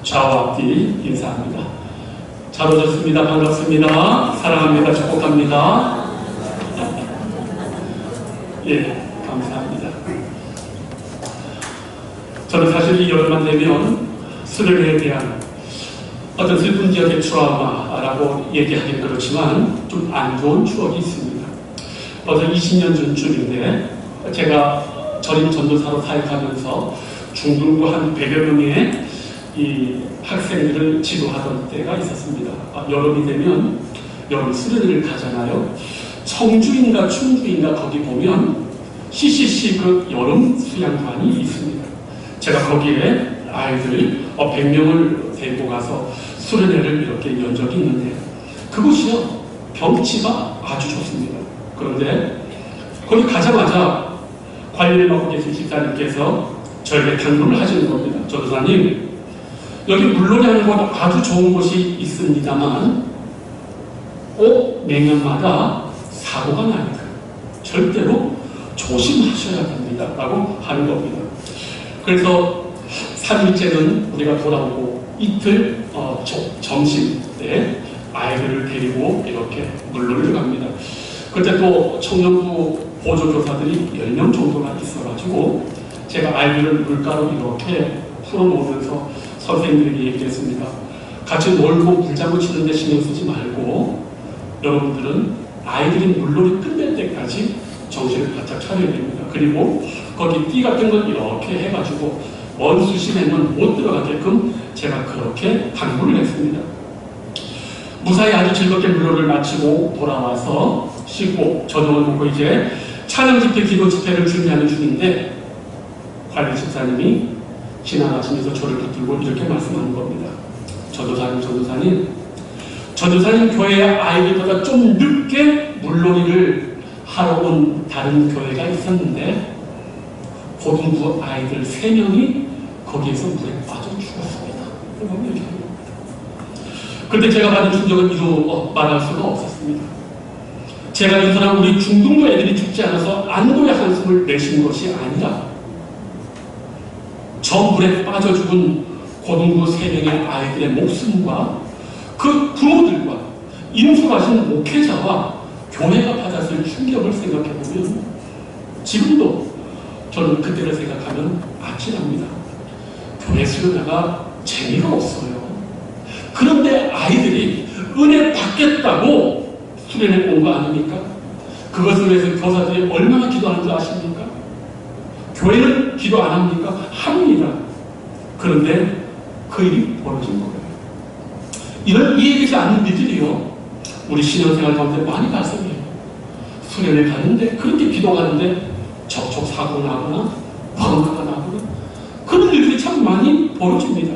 좌와 앞뒤 인사합니다. 잘 오셨습니다. 반갑습니다. 사랑합니다. 축복합니다. 예, 감사합니다. 저는 사실 이 여름만 되면 수련회에 대한 어떤 슬픈 기억의 트라우마라고 얘기하기는 그렇지만 좀 안 좋은 추억이 있습니다. 벌써 20년 전쯤인데 제가 전임 전도사로 사역하면서 중등부 한 100여 명의 이 학생들을 지도하던 때가 있었습니다. 여름이 되면 여름 수련회를 가잖아요. 청주인가 충주인가 거기 보면 CCC 그 여름 수양관이 있습니다. 제가 거기에 아이들 100명을 데리고 가서 수련회를 이렇게 연 적이 있는데 그곳이요 경치가 아주 좋습니다. 그런데 거기 가자마자 관리를 맡고 계신 집사님께서 저에게 당부를 하시는 겁니다. 전도사님, 여기 물놀이 하는 곳 아주 좋은 곳이 있습니다만 매년마다 사고가 나니까 절대로 조심하셔야 됩니다 라고 하는 겁니다. 그래서 3일째는 우리가 돌아오고 이틀 점심 때 아이들을 데리고 이렇게 물놀이를 갑니다. 그때 또 청년부 보조교사들이 10명 정도가 있어가지고 제가 아이들을 물가로 이렇게 풀어놓으면서 선생님들에게 얘기했습니다. 같이 놀고 물장구 치는 데 신경 쓰지 말고 여러분들은 아이들이 물놀이 끝낼 때까지 정신을 바짝 차려야 됩니다. 그리고 거기 띠 같은 걸 이렇게 해가지고 먼 수심에는 못 들어가게끔 제가 그렇게 당부를 했습니다. 무사히 아주 즐겁게 물놀이를 마치고 돌아와서 씻고 저녁을 먹고 이제 찬양 집회, 기도 집회를 준비하는 중인데 관리 집사님이 지나가시면서 저를 붙들고 이렇게 말씀하는 겁니다. 전도사님 교회의 아이들보다 좀 늦게 물놀이를 하러 온 다른 교회가 있었는데 고등부 아이들 3명이 거기에서 물에 빠져 죽었습니다. 그런데 제가 받은 충격은 이루 말할 수가 없었습니다. 제가 이 사람 우리 중등부 애들이 죽지 않아서 안도의 한숨을 내쉬는 것이 아니라 저 물에 빠져 죽은 고등부 3명의 아이들의 목숨과 그 부모들과 인수하신 목회자와 교회가 받았을 충격을 생각해보면 지금도 저는 그때를 생각하면 아찔합니다. 교회 수련회가 재미가 없어요. 그런데 아이들이 은혜 받겠다고 수련회 온 거 아닙니까? 그것을 위해서 교사들이 얼마나 기도하는 줄 아십니까? 교회는 기도 안 합니까? 합니다. 그런데 그 일이 벌어진 거예요. 이런 이해되지 않는 일들이요 우리 신앙생활 가운데 많이 발생해요. 수련회 가는데 그렇게 기도하는데 접촉 사고가 나거나 방가가 나거나 그런 일들이 참 많이 벌어집니다.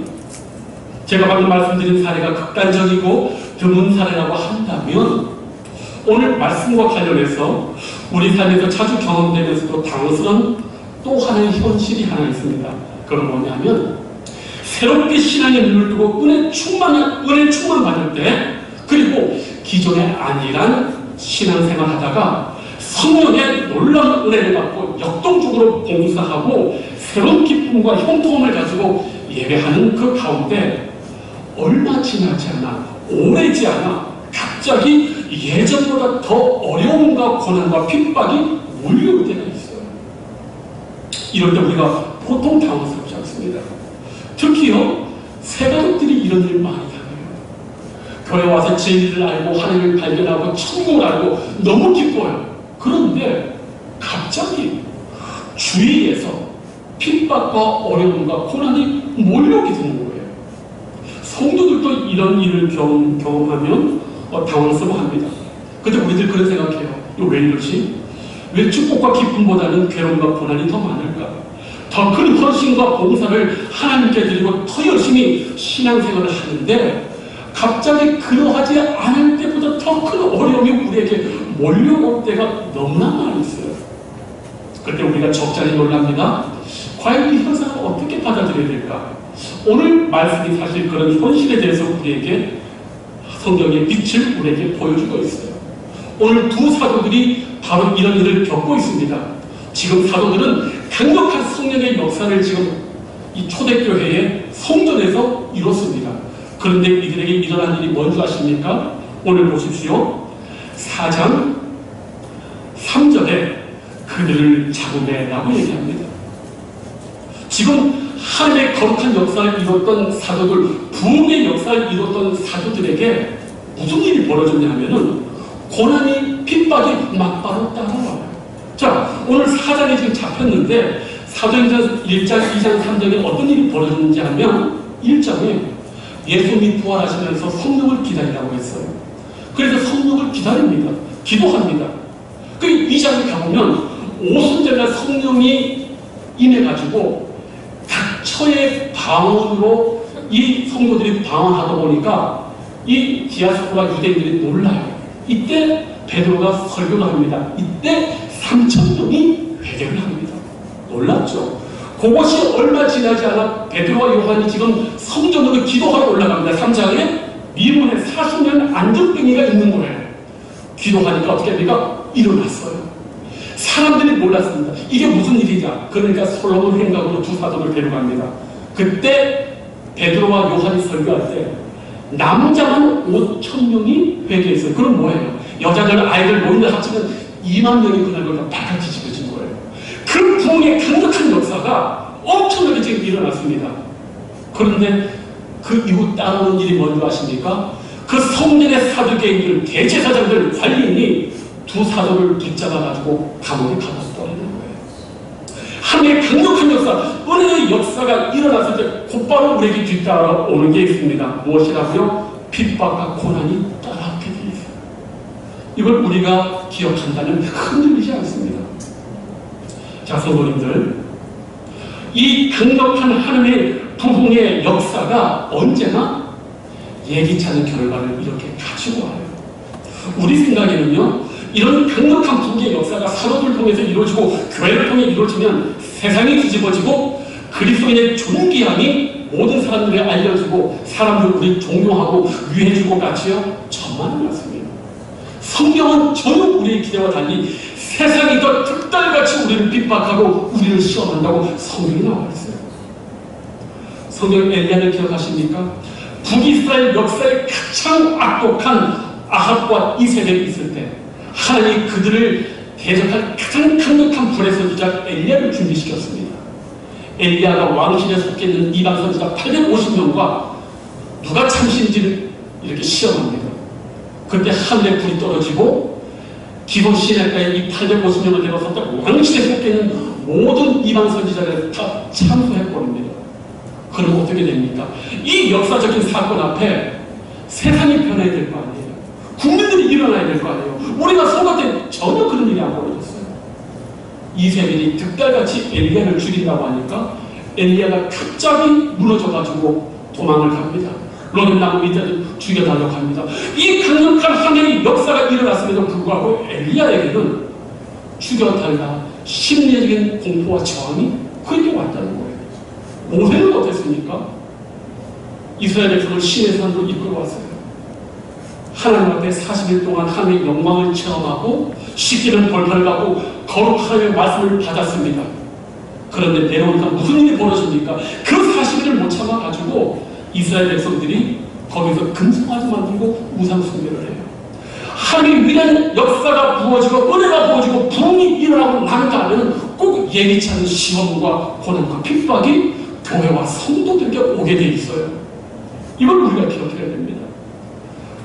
제가 방금 말씀드린 사례가 극단적이고 드문 사례라고 한다면 오늘 말씀과 관련해서 우리 삶에서 자주 경험되면서도 당스러운 또 하나의 현실이 하나 있습니다. 그건 뭐냐면 새롭게 신앙에 눈을 뜨고 은혜 충만 받을 때 그리고 기존의 안일한 신앙생활 하다가 성령의 놀라운 은혜를 받고 역동적으로 봉사하고 새로운 기쁨과 형통함을 가지고 예배하는 그 가운데 얼마 지나지 않아 오래지 않아 갑자기 예전보다 더 어려움과 고난과 핍박이 몰려올 때가 있어요. 이럴 때 우리가 보통 당황스럽지 않습니다. 특히요 새가족들이 이런 일을 많이 당해요. 교회 와서 진리를 알고 하나님을 발견하고 천국을 알고 너무 기뻐요. 그런데 갑자기 주위에서 핍박과 어려움과 고난이 몰려오게 되는 거예요. 성도들도 이런 일을 경험하면 당황스러워합니다. 근데 우리들 그런 생각해요. 이거 왜 이러지? 왜 축복과 기쁨보다는 괴로움과 고난이 더 많을까? 더 큰 헌신과 봉사를 하나님께 드리고 더 열심히 신앙생활을 하는데 갑자기 그러하지 않을 때보다 더 큰 어려움이 우리에게 몰려올 때가 너무나 많이 있어요. 그때 우리가 적잖이 놀랍니다. 과연 이 현상을 어떻게 받아들여야 될까? 오늘 말씀이 사실 그런 현실에 대해서 우리에게 성경의 빛을 우리에게 보여주고 있어요. 오늘 두 사도들이 바로 이런 일을 겪고 있습니다. 지금 사도들은 강력한 성령의 역사를 지금 이 초대교회의 성전에서 이루어 그런데 이들에게 일어난 일이 뭔지 아십니까? 오늘 보십시오. 4장 3절에 그들을 잡으매라고 얘기합니다. 지금 하나님의 거룩한 역사를 이뤘던 사도들, 부흥의 역사를 이뤘던 사도들에게 무슨 일이 벌어졌냐 하면은 고난이 핍박이 막바로 따라와요. 자, 오늘 4장에 지금 잡혔는데 사도행전 1장, 2장, 3장에 어떤 일이 벌어졌는지 하면 1장에 예수님이 부활하시면서 성령을 기다리라고 했어요. 그래서 성령을 기다립니다. 기도합니다. 그 2장에 가보면 오순절날 성령이 임해가지고 각처의 방언으로 이 성도들이 방언하다 보니까 이 디아스포라 유대인들이 놀라요. 이때 베드로가 설교를 합니다. 이때 3,000명이 회개를 합니다. 놀랍죠? 그것이 얼마 지나지 않아 베드로와 요한이 지금 성전으로 기도하러 올라갑니다. 3장에 미문에 40년 안전병이가 있는 거예요. 기도하니까 어떻게 합니까? 일어났어요. 사람들이 몰랐습니다. 이게 무슨 일이냐? 그러니까 솔로몬 행각으로 두 사도를 데려갑니다. 그때 베드로와 요한이 설교할 때 남자만 5,000명이 회개했어요. 그럼 뭐예요? 여자들, 아이들, 노인들 합치면 2만 명이 그날보다 다 뒤집어진 거예요. 그 부흥의 강력한 역사가 엄청나게 지금 일어났습니다. 그런데 그 이후 따르는 일이 뭔지 아십니까? 그 성전의 사두개인들, 대제사장들, 관리인이 두 사도를 붙잡아가지고 감옥에 가둬버리는 거예요. 하나님의 강력한 역사, 은혜의 역사가 일어났을 때 곧바로 우리에게 뒤따라오는 게 있습니다. 무엇이라고요? 핍박과 고난이 따라오게 되어 있어요. 이걸 우리가 기억한다면 흔들리지 않습니다. 자, 성도님들, 이 강력한 하나님의 부흥의 역사가 언제나 예기치 않은 결과를 이렇게 가지고 와요. 우리 생각에는요, 이런 강력한 부흥의 역사가 사도들 통해서 이루어지고 교회를 통해 이루어지면 세상이 뒤집어지고 그리스도인의 존귀함이 모든 사람들에게 알려지고 사람들 우리 존경하고 위해주고 같이요? 천만은 않습니다. 성경은 전혀 우리의 기대와 달리 세상이 더 득달같이 우리를 핍박하고 우리를 시험한다고 성경이 나와 있어요. 성경 엘리야를 기억하십니까? 북이스라엘 역사에 가장 악독한 아합과 이세벨이 있을 때 하나님이 그들을 대적할 가장 강력한 불의 선지자 엘리야를 준비시켰습니다. 엘리야가 왕실에 속해 있는 이방 선지자 850명과 누가 참신지를 이렇게 시험합니다. 그때 하늘에 불이 떨어지고 기본 시내가에 이 850명을 데려서 왕실에 속해 있는 모든 이방 선지자를 다 참수해버립니다. 그럼 어떻게 됩니까? 이 역사적인 사건 앞에 세상이 변해야 될 거 아니에요. 국민들이 일어나야 될 거 아니에요. 우리가 속을 때 전혀 그런 일이 안 벌어졌어요. 이세벨이 득달같이 엘리야를 죽인다고 하니까 엘리야가 갑자기 무너져가지고 도망을 갑니다. 로뎀나무 밑에 죽여달라고 합니다. 이 강력한 하나님의 역사가 일어났음에도 불구하고 엘리야에게는 죽여달라 심리적인 공포와 저항이 그렇게 왔다는 거예요. 모세는 어땠습니까? 이스라엘 백성을 신의 산으로 이끌어왔어요. 하나님 앞에 40일 동안 하나님의 영광을 체험하고 씻기는 돌판을 갖고 거룩한 하나님의 말씀을 받았습니다. 그런데 내려오니까 무슨 일이 벌어집니까? 그 40일을 못 참아가지고 이스라엘 백성들이 거기서 금송아지 만들고 우상 숭배를 해요. 하나님의 위대한 역사가 부어지고 은혜가 부어지고 부흥이 일어나고 난 다음에는 꼭 예기치 않은 시험과 고난과 핍박이 교회와 성도들에게 오게 돼 있어요. 이걸 우리가 기억해야 됩니다.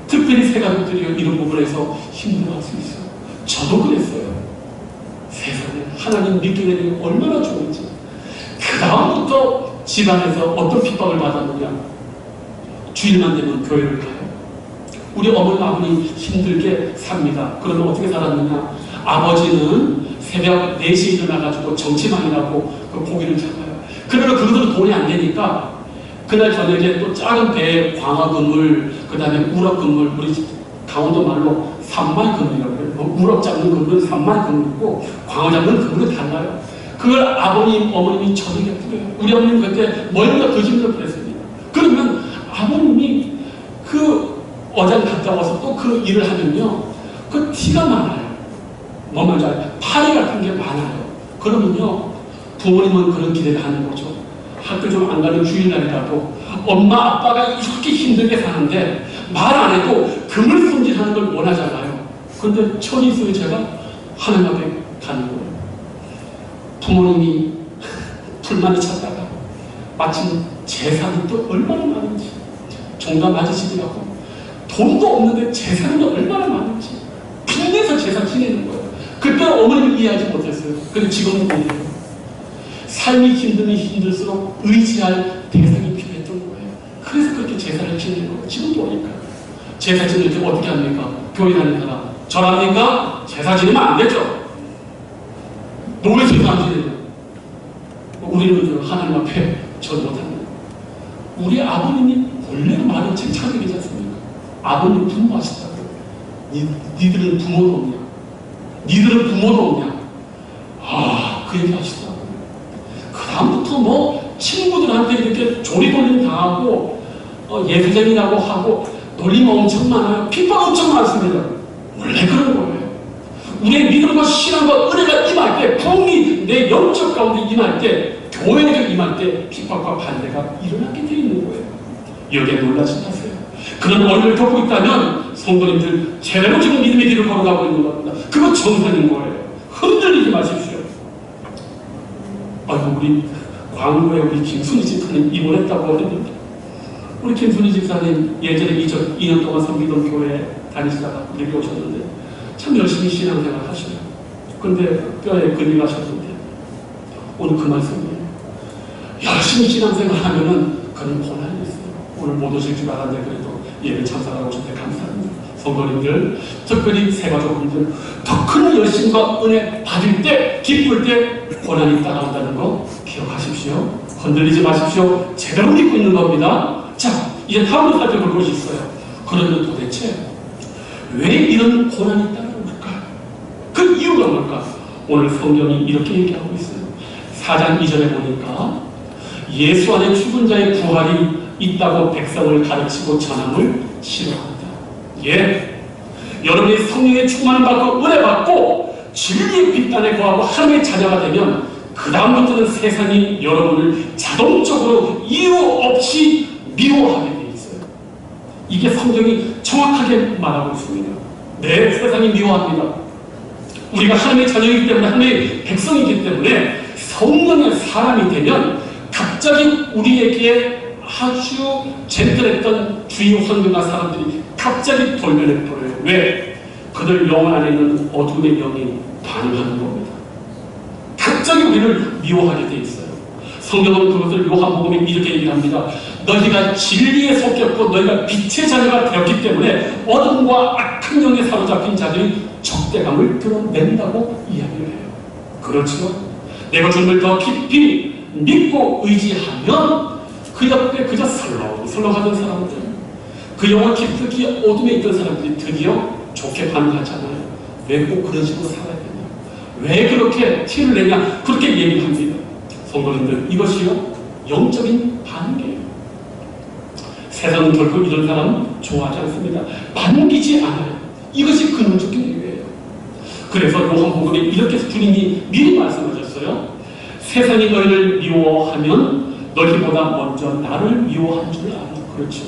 특별히 새가족들이 이런 부분에서 힘들어할 수 있어요. 저도 그랬어요. 세상에 하나님 믿게 되는 게 얼마나 좋은지. 그 다음부터 집안에서 어떤 핍박을 받았느냐. 주일만 되면 교회를 가요. 우리 어머니 아버님 힘들게 삽니다. 그러면 어떻게 살았느냐. 아버지는 새벽 4시에 일어나가지고 정치망이라고 그 고기를 잡아요. 그러면 그것은 돈이 안 되니까 그날 저녁에 또 작은 배에 광어그물, 그 다음에 우럭그물, 우리 강원도 말로 산말그물이라고 해요. 우럭 잡는 그물은 산말그물이고 광어 잡는 그물은 달라요. 그걸 아버님, 어머님이 저녁에 뿌려요. 우리 어머님 그때 멀리가 더 힘들어 그랬습니다. 그러면 아버님이 그 어장 갔다 와서 또 그 일을 하면요. 그 티가 많아요. 뭔 말인지 알아요? 파리 같은 게 많아요. 그러면요. 부모님은 그런 기대를 하는 거죠. 학교 좀 안 가는 주일날이라도 엄마 아빠가 이렇게 힘들게 사는데 말 안 해도 금을 손질하는 걸 원하잖아요. 그런데 천이수에 제가 하나님 앞에 가는 거예요. 부모님이 불만이 찾다가 마침 재산이 또 얼마나 많은지, 종가 맞으시더라고. 돈도 없는데 재산이 얼마나 많은지 빚내서 재산 지내는 거예요. 그때는 어머님을 이해하지 못했어요. 근데 지금은 이해해요. 삶이 힘들면 힘들수록 의지할 대상이 필요했던 거예요. 그래서 그렇게 제사를 지내는 거예요. 지금도 오니까. 제사 지낼 때 어떻게 합니까? 교회 다니는 사람. 저랍니까? 제사 지내면 안 되죠. 너 왜 제사 안 지내냐? 우리는 하나님 앞에 전 못합니다. 우리 아버님이 원래는 많은 칭찬이지 않습니까? 아버님 분노하시다고. 니들은 부모도 없냐? 니들은 부모도 없냐? 그 얘기 하시더라고요. 그 다음부터 뭐 친구들한테 이렇게 조리돌림 당하고 예수쟁이라고 하고 놀림 엄청 많아요. 핍박 엄청 많습니다. 원래 그런 거예요. 우리의 믿음과 신앙과 은혜가 임할 때, 부흥이 내 영적 가운데 임할 때, 교회에서 임할 때 핍박과 반대가 일어나게 되어 있는 거예요. 여기에 놀라지 마세요. 그런 어려움을 겪고 있다면 성도님들 제대로 지금 믿음의 길을 걸어가고 있는 겁니다. 그거 정상인 거예요. 흔들리지 마십시오. 아이고, 우리 광고에 우리 김순희 집사님 입원했다고 했는데, 우리 김순희 집사님 예전에 2년 동안 섬기던 교회에 다니시다가 우리 오셨는데 참 열심히 신앙생활 하시네요. 근데 뼈에 근이 가셨는데 오늘 그 말씀이에요. 열심히 신앙생활 하면은 그런 고난이 있어요. 오늘 못 오실 줄 알았는데 그래도 예배 참석하고 오셔서 감사합니다. 성도님들, 특별히 세가족분들 더 큰 열심과 은혜 받을 때, 기쁠 때 고난이 따라온다는 거 기억하십시오. 흔들리지 마십시오. 제대로 믿고 있는 겁니다. 자, 이제 다음으로 살펴볼 것이 있어요. 그러면 도대체 왜 이런 고난이 따라올까? 그 이유가 뭘까? 오늘 성경이 이렇게 얘기하고 있어요. 4장 2절에 보니까 예수 안에 죽은 자의 부활이 있다고 백성을 가르치고 전함을 싫어한다. 예, 여러분이 성령의 충만을 받고 은혜 받고 진리의 빛단에 거하고 하나님의 자녀가 되면 그 다음부터는 세상이 여러분을 자동적으로 이유 없이 미워하게 돼 있어요. 이게 성경이 정확하게 말하고 있습니다. 네, 세상이 미워합니다. 우리가 하나님의 자녀이기 때문에, 하나님의 백성이기 때문에 성령의 사람이 되면 갑자기 우리에게 아주 젠틀했던 주위 환경과 사람들이 갑자기 돌변해 버려요. 왜? 그들 영혼 안에 있는 어둠의 영이 반응하는 겁니다. 갑자기 우리를 미워하게 돼 있어요. 성경은 그것을 요한복음에 이렇게 얘기를 합니다. 너희가 진리에 속했고 너희가 빛의 자녀가 되었기 때문에 어둠과 악한 영에 사로잡힌 자들이 적대감을 드러낸다고 이야기를 해요. 그렇죠? 내가 주님을 더 깊이 믿고 의지하면 그 옆에 그저 설렁하던 사람들, 그 영혼 깊숙이 어둠에 있던 사람들이 드디어 좋게 반응하잖아요. 왜 꼭 그런 식으로 살아야 되냐? 왜 그렇게 티를 내냐? 그렇게 얘기합니다. 성도님들, 이것이요 영적인 반응이에요. 세상은 결코 이런 사람은 좋아하지 않습니다. 반기지 않아요. 이것이 근원적인 이유예요. 그래서 요한복음에 이렇게 주님이 미리 말씀하셨어요. 세상이 너희를 미워하면 너희보다 먼저 나를 미워한 줄 알아. 그렇죠.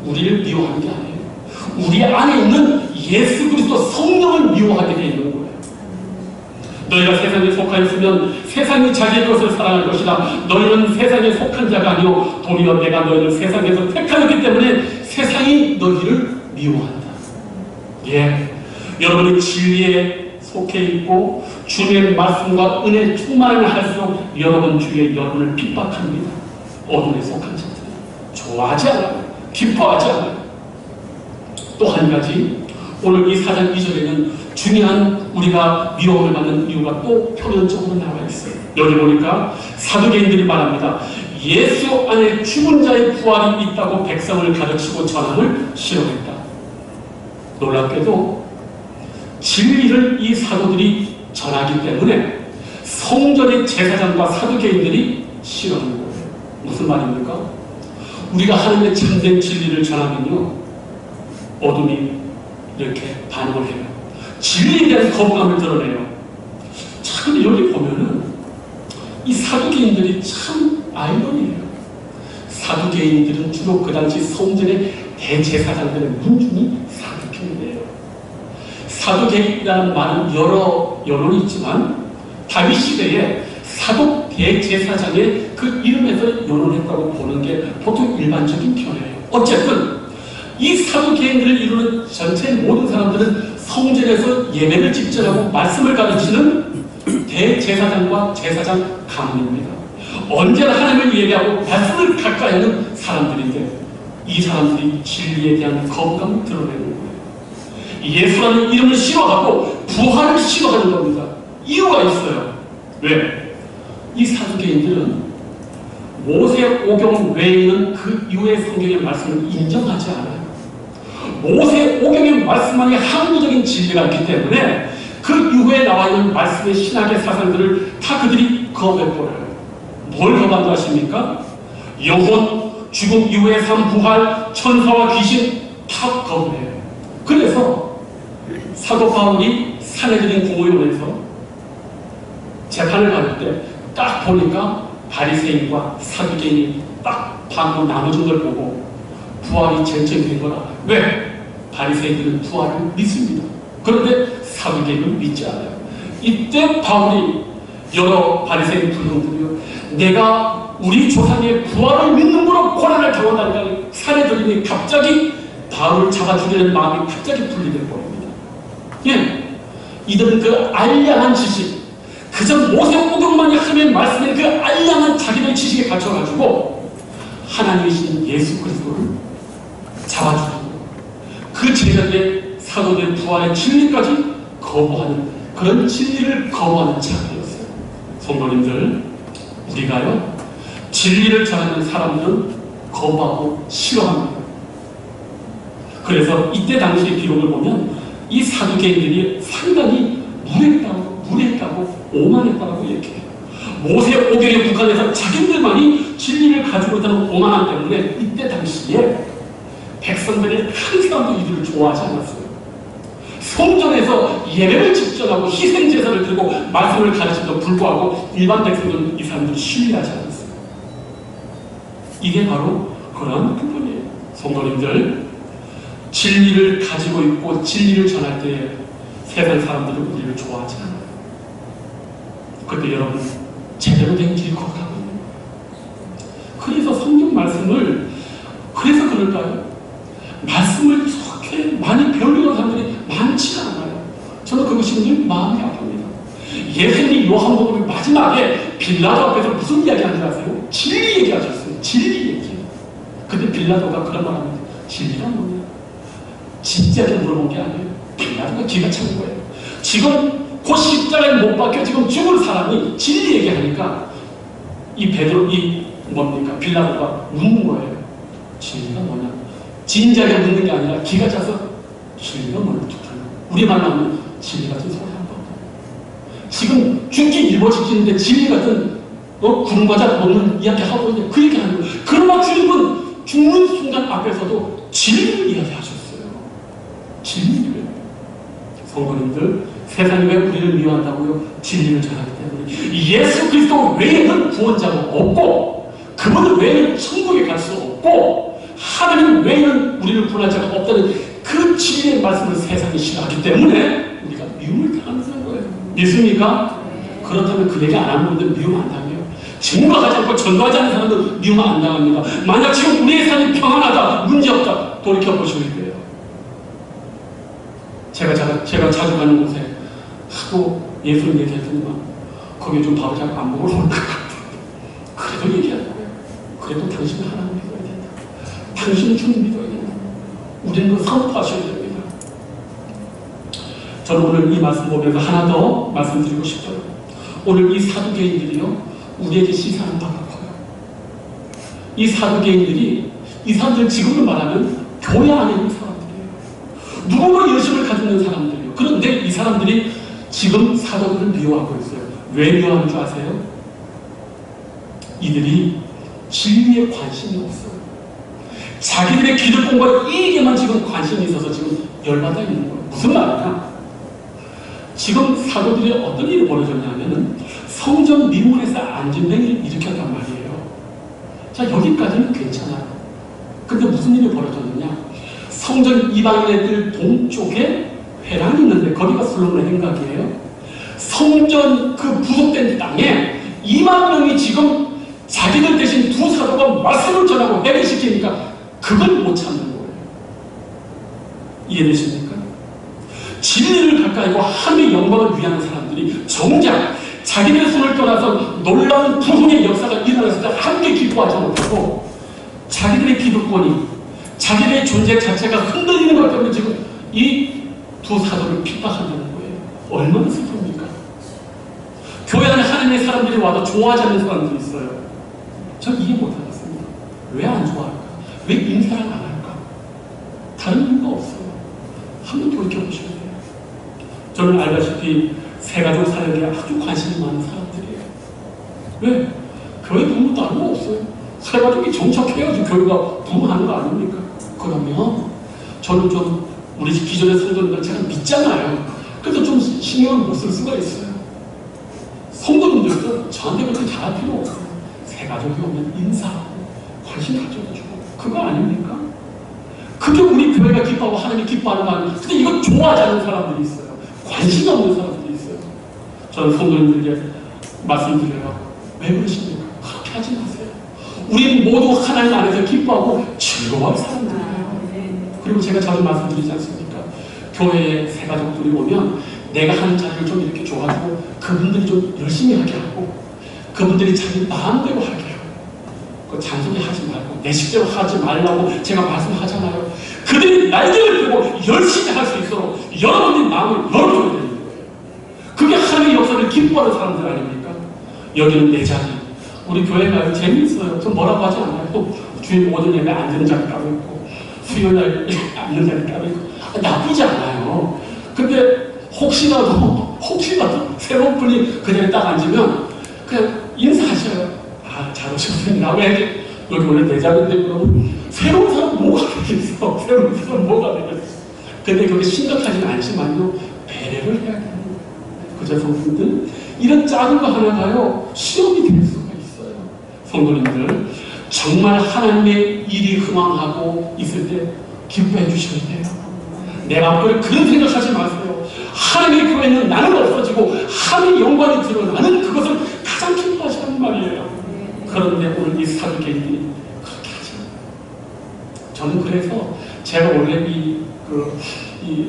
우리를 미워하는 게 아니에요. 우리 안에 있는 예수 그리스도 성령을 미워하게 되어 있는 거예요. 너희가 세상에 속하였으면 세상이 자기의 것을 사랑할 것이다. 너희는 세상에 속한 자가 아니오 도리어 내가 너희를 세상에서 택하였기 때문에 세상이 너희를 미워한다. 예, 여러분이 진리에 속해 있고 주님의 말씀과 은혜 충만을 할수록 여러분 주위에 여러분을 핍박합니다. 어둠에 속한 자들 좋아하지 않아요. 기뻐하지 않아요. 또 한 가지, 오늘 이 4장 2절에는 중요한 우리가 미움을 받는 이유가 또 표면적으로 나와 있어요. 여기 보니까 사두개인들이 말합니다. 예수 안에 죽은 자의 부활이 있다고 백성을 가르치고 전함을 싫어했다. 놀랍게도 진리를 이 사도들이 전하기 때문에 성전의 제사장과 사두개인들이 싫어하는 거예요. 무슨 말입니까? 우리가 하나님의 참된 진리를 전하면요 어둠이 이렇게 반응을 해요. 진리에 대한 거부감을 드러내요. 자, 근데 여기 보면은 이 사두개인들이 참 아이러니해요. 사두개인들은 주로 그 당시 성전의 대제사장들의 문중이 사두개인이에요. 사두개인이라는 말은 여러 여론이 있지만 다윗 시대에 사독 대제사장의 그 이름에서 여론했다고 보는 게 보통 일반적인 견해예요. 어쨌든 이 사두개인들을 이루는 전체 모든 사람들은 성전에서 예배를 집전하고 말씀을 가르치는 대제사장과 제사장 가문입니다. 언제나 하나님을 예배하고 말씀을 가까이 하는 사람들인데 이 사람들이 진리에 대한 거부감을 드러내는 거예요. 예수라는 이름을 싫어하고 부활을 싫어하는 겁니다. 이유가 있어요. 왜? 이 사두개인들은 모세 오경 외에는 그 이후의 성경의 말씀을 인정하지 않아요. 모세 오경의 말씀만이 항구적인 진리가 있기 때문에 그 이후에 나와 있는 말씀의 신학의 사상들을 다 그들이 거부해버려요. 뭘 거부한다 하십니까? 영혼, 죽음 이후의 삶, 부활, 천사와 귀신 다 거부해요. 그래서 사도 바울이 산헤드린 공회원에서 재판을 받을 때 딱 보니까 바리새인과 사두개인이 딱 방으로 나눠진 걸 보고 부활이 쟁점된 걸 알아요. 왜? 바리새인들은 부활을 믿습니다. 그런데 사두개인은 믿지 않아요. 이때 바울이 여러 바리새인 분들이요, 내가 우리 조상의 부활을 믿는 거로 고난을 당한다니까 산헤드린이 갑자기 바울을 잡아 죽이려는 마음이 갑자기 분리될 겁니다. 예, 이들은 그 알량한 지식, 그저 모세 오경만이 하나님의 말씀에 그 알량한 자기들 지식에 갇혀가지고 하나님이신 예수 그리스도를 잡아주고 그 제자들의 사도들의 부활의 진리까지 거부하는, 그런 진리를 거부하는 자들이었어요. 성도님들, 우리가요 진리를 전하는 사람들은 거부하고 싫어합니다. 그래서 이때 당시의 기록을 보면 이 사두개인들이 상당히 무례했다고 오만했다고 얘기해요. 모세 오경에 국한해서 자기들만이 진리를 가지고 있다는 오만함 때문에 이때 당시에 백성들이 한 사람도 이들을 좋아하지 않았어요. 성전에서 예배를 집전하고 희생제사를 들고 말씀을 가르치도 불구하고 일반 백성들은 이 사람들을 신뢰하지 않았어요. 이게 바로 그런 부분이에요. 성도님들, 진리를 가지고 있고 진리를 전할 때 세상 사람들은 우리를 좋아하지 않아요. 그때 여러분 제대로 된 길을 걸어가고 있는 거예요. 그래서 성경 말씀을, 그래서 그럴까요? 말씀을 이렇게 많이 배우려는 사람들이 많지 않아요. 저는 그것이 늘 마음이 아픕니다. 예수님이 요한복음 마지막에 빌라도 앞에서 무슨 이야기 하는지 아세요? 진리 얘기하셨어요. 진리 얘기. 근데 빌라도가 그런 말 합니다. 진리가 뭐냐? 진지하게 물어본 게 아니에요. 빌라도가 기가 찬 거예요. 지금 곧 십자가에 못 박혀 지금 죽을 사람이 진리 얘기하니까 이 베드로, 뭡니까? 빌라도가 묻는 거예요. 진리가 뭐냐? 진지하게 묻는 게 아니라 기가 차서 진리가 뭐냐? 우리말로 하면 진리 같은 소리 한 번. 지금 죽기 일보 직전인데 진리 같은 구름과자 먹는 이야기 하고 있는데 그 얘기 하는 거예요. 그러나 주님은 죽는 순간 앞에서도 진리를 이야기하셨어요. 진리를. 성도님들, 세상이 왜 우리를 미워한다고요? 진리를 전하기 때문에. 예수 그리스도 외에는 구원자가 없고, 그분 외에는 천국에 갈 수 없고, 하나님 외에는 우리를 구원할 자가 없다는 그 진리의 말씀을 세상이 싫어하기 때문에 우리가 미움을 당하는 거예요. 믿습니까? 그렇다면 그 얘기 안 하는 분들 미움 안 당해요. 증거하지 않고 전도하지 않는 사람들 미움 안 당합니다. 만약 지금 우리의 삶이 평안하다, 문제없다, 돌이켜보셔야 돼요. 제가 자주 가는 곳에 하도 예수님 얘기했더니만 거기 좀 밥을 잘 안 먹으러 올 것 같아요. 그래도 얘기하자고요. 그래도 당신은 하나님 믿어야 된다. 당신은 주님 믿어야 된다. 우리는 그 선포하셔야 됩니다. 저는 오늘 이 말씀 보면서 하나 더 말씀드리고 싶어요. 오늘 이 사두개인들이요, 우리에게 시사하는 바가 커요. 이 사두개인들이, 이 사람들 지금으로 말하면 교회 안에 있는 사람들이에요. 누구나 열심을 가지고 있는 사람들이에요. 그런데 이 사람들이 지금 사도들을 미워하고 있어요. 왜 미워하는 줄 아세요? 이들이 진리에 관심이 없어요. 자기들의 기득권과 이익에만 지금 관심이 있어서 지금 열받아 있는 거예요. 무슨 말이냐? 지금 사도들이 어떤 일이 벌어졌냐면은 성전 미문에서 안전뱅이를 일으켰단 말이에요. 자, 여기까지는 괜찮아요. 근데 무슨 일이 벌어졌느냐? 성전 이방인 애들 동쪽에 회당이 있는데 거기가 솔로몬의 행각이에요. 성전 그 부속된 땅에 2만 명이 지금 자기들 대신 두 사도가 말씀을 전하고 회개시키니까 그걸 못 참는 거예요. 이해되십니까? 진리를 가까이고 하나님의 영광을 위하는 사람들이 정작 자기들의 손을 떠나서 놀라운 부흥의 역사가 일어났을 때 함께 기뻐하지 못하고 자기들의 기득권이 자기들의 존재 자체가 흔들리는 것 때문에 지금 이 두 사도를 핍박한다는 거예요. 얼마나 슬픕니까? 교회 안에 하나님의 사람들이 와도 좋아하지 않는 사람들이 있어요. 전 이해 못하겠습니다. 왜 안 좋아할까? 왜 인사를 안 할까? 다른 이유가 없어요. 한번 돌이켜보셔야 돼요. 저는 알다시피 새가족 사역에 아주 관심이 많은 사람들이에요. 왜? 교회 부모 다른 거 없어요. 새가족이 정착해야지 교회가 부흥하는 거 아닙니까? 그러면 저는 좀 우리 기존의 성도님들 제가 믿잖아요. 그래서 좀 신경을 못 쓸 수가 있어요. 성도님들도 저한테 그렇게 잘할 필요 없어요. 새가족이 오면 인사하고 관심 가져주고 그거 아닙니까? 그게 우리 교회가 기뻐하고 하나님이 기뻐하는 거 아니에요. 근데 이거 좋아하지 않는 사람들이 있어요. 관심이 없는 사람들이 있어요. 저는 성도님들에게 말씀드려요. 왜 그러십니까? 그렇게 하지 마세요. 우리 모두 하나님 안에서 기뻐하고 즐거워할 사람들이에요. 그리고 제가 자주 말씀드리지 않습니까? 교회에 새가족들이 오면 내가 하는 자리를 좀 이렇게 줘가지고 그분들이 좀 열심히 하게 하고 그분들이 자기 마음대로 하게 하고 그 잔소리 하지 말고 내 식대로 하지 말라고 제가 말씀하잖아요. 그들이 날개를 펴고 열심히 할 수 있도록 여러분의 마음을 열어줘야 되는 거예요. 그게 하나님의 역사를 기뻐하는 사람들 아닙니까? 여기는 내 자리. 우리 교회가 재미있어요. 좀 뭐라고 하지 않아요. 또 주일 모든 예배 앉는 자리 따로 있고 수요일날 앉는 자리 따로 있고 나쁘지 않아요. 근데 혹시라도 새로운 분이 그 자리에 딱 앉으면 그냥 인사하셔요. 아, 잘 오셨습니다. 왜 여기 원래 내 자리인데 그러면 새로운 사람 뭐가 되겠어? 새로운 사람 뭐가 되겠어? 근데 그게 심각하지는 않지만요. 배려를 해야 되는 거예요. 그죠, 성도님들? 이런 작은 거 하나가요 시험이 될 수가 있어요. 성도님들 정말 하나님의 일이 흥황하고 있을 때 기뻐해 주셔야 돼요. 내가 그런 생각하지 마세요. 하나님의 교회는 나는 없어지고 하나님의 영광이 드러나는 그것을 가장 기뻐하시는 말이에요. 그런데 오늘 이 사도계인들이 그렇게 하지 않아요. 저는 그래서 제가 원래 이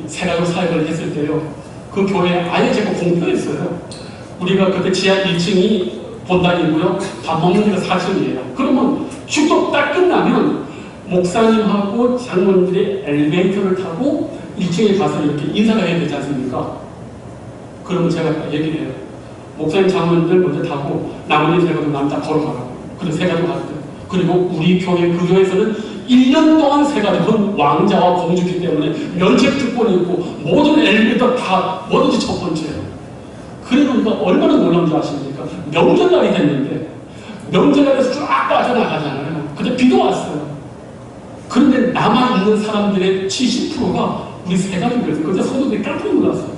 새가족 사역을 했을 때요. 그 교회에 아예 제가 공표했어요. 우리가 그때 지하 1층이 본당이고요. 밥 먹는 데가 4층이에요. 그러면 축도 딱 끝나면 목사님하고 장로님들이 엘리베이터를 타고 1층에 가서 이렇게 인사를 해야 되지 않습니까? 그러면 제가 얘기를 해요. 목사님 장로님들 먼저 타고 나머지 새가족 남자 걸어가라고. 그래서 새가족 갈 때. 그리고 우리 교회 그 교회에서는 1년 동안 새가족은 왕자와 공주기 때문에 면책 특권이 있고 모든 엘리베이터 다 뭐든지 첫 번째예요. 그러니까 얼마나 놀라운 줄 아십니까? 명절날이 됐는데 명절날에서 쫙 빠져나가잖아요. 근데 비도 왔어요. 그런데 남아있는 사람들의 70%가 우리 새가족이었어요. 그때 성도들이 깜짝 놀랐어요.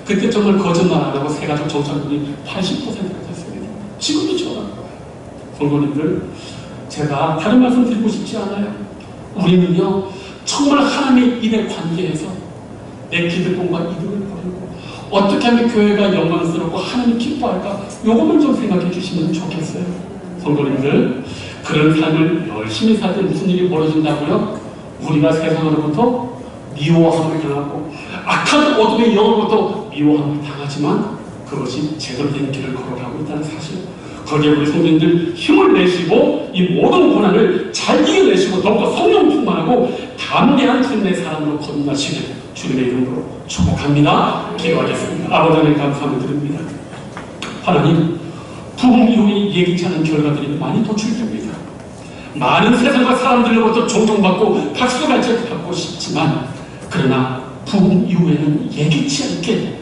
그때 정말 거짓말 안 하고 새가족 정착률이 80%가 됐습니다. 지금도 저런 거예요. 성도님들, 제가 다른 말씀 드리고 싶지 않아요. 우리는요, 정말 하나님의 일에 관계해서 내 기득권과 이득을 버리고 어떻게 하면 교회가 영광스럽고 하나님 기뻐할까? 요것만 좀 생각해 주시면 좋겠어요. 성도님들, 그런 삶을 열심히 살 때 무슨 일이 벌어진다고요? 우리가 세상으로부터 미워함을 당하고 악한 어둠의 영으로부터 미워함을 당하지만 그것이 제대로 된 길을 걸어가고 있다는 사실. 거기에 우리 성도님들 힘을 내시고 이 모든 고난을 잘 이겨내시고 더욱더 성령 충만하고 담대한 삶의 사람으로 거듭나시길 주님의 이름으로 축복합니다. 기도하겠습니다. 아버지 하나님 감사함을 드립니다. 하나님, 부흥 이후에 예기치 않은 결과들이 많이 도출됩니다. 많은 세상과 사람들로부터 존경받고 박수갈채 받고 싶지만 그러나 부흥 이후에는 예기치 않게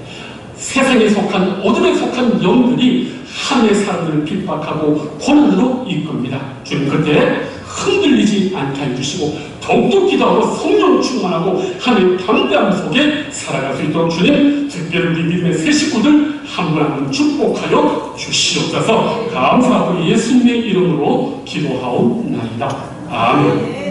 세상에 속한 어둠에 속한 영들이 하늘의 사람들을 핍박하고 고난으로 이끕니다. 주님, 그때 흔들리지 않게 해주시고 더욱더 기도하고 성령 충만하고 하나님 담대함 속에 살아갈 수 있도록 주님, 특별히 우리 믿음의 새 식구들 한 분 한 분 축복하여 주시옵소서. 감사하고 예수님의 이름으로 기도하옵나이다. 아멘.